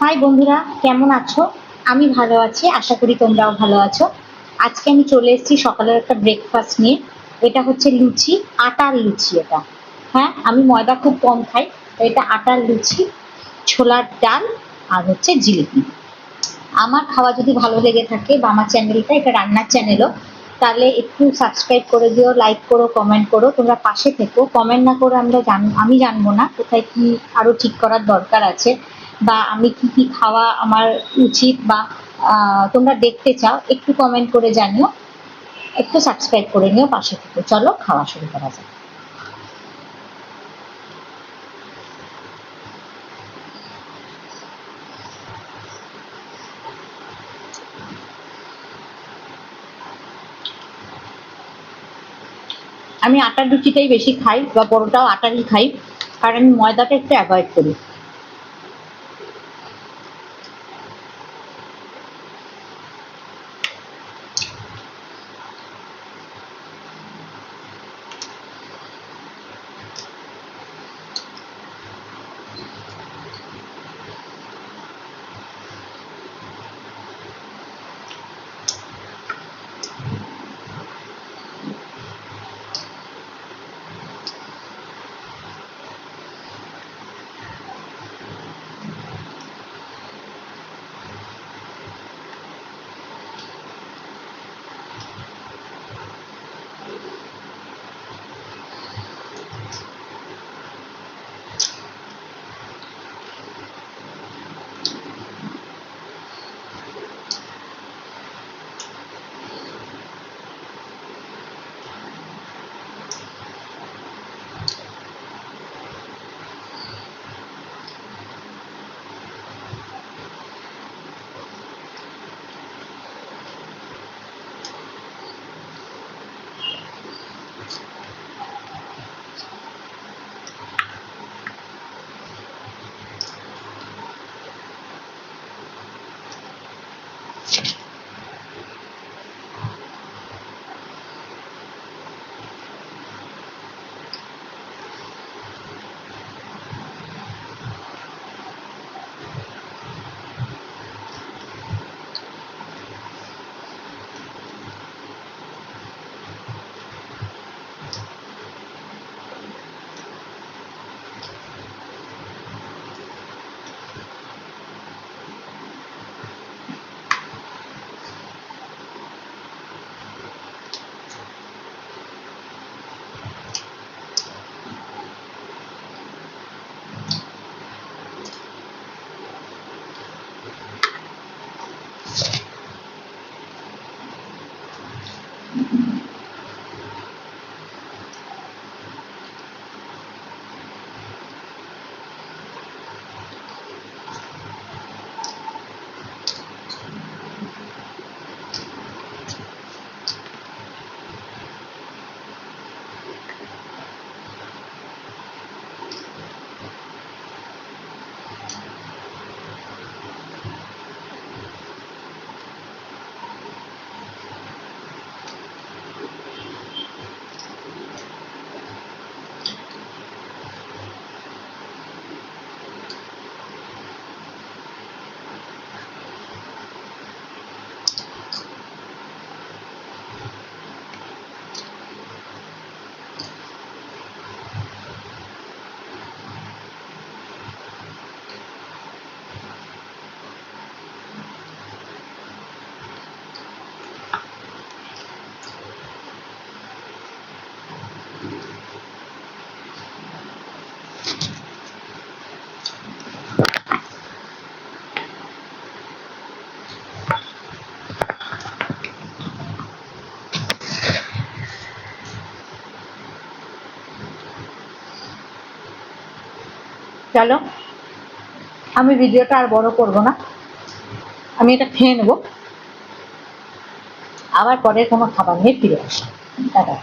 High বন্ধুরা, কেমন আছো? আমি ভালো আছি, আশা করি তোমরাও ভালো আছো। আজকে আমি চলে এসেছি সকালের একটা ব্রেকফাস্ট নিয়ে। এটা হচ্ছে লুচি, আটার লুচি এটা। হ্যাঁ, আমি ময়দা খুব কম খাই। তো এটা আটার লুচি, ছোলার ডাল আর হচ্ছে জিলিপি। আমার খাওয়া যদি ভালো লেগে থাকে বা আমার চ্যানেলটা এটা রান্নার চ্যানেলও, তাহলে একটু সাবস্ক্রাইব করে দিও, লাইক করো, কমেন্ট করো, তোমরা পাশে থেকো। কমেন্ট না করে আমি জানবো না কোথায় কি আরো ঠিক করার দরকার আছে, বা আমি কি কি খাওয়া আমার উচিত, বা তোমরা দেখতে চাও, একটু কমেন্ট করে জানিও। একটু সাবস্ক্রাইব করে নিও, পাশে থেকো। চলো খাওয়া শুরু করা যাক। আমি আটার লুচিটাই বেশি খাই, বা পরোটাও আটারই খাই, কারণ আমি ময়দাটা একটু অ্যাভয়েড করি। চলো, আমি ভিডিওটা আর বড় করব না, আমি এটা খেয়ে নেবো, আবার পরে কোনো খাবার নিয়ে ফিরে আসবো। টাটা।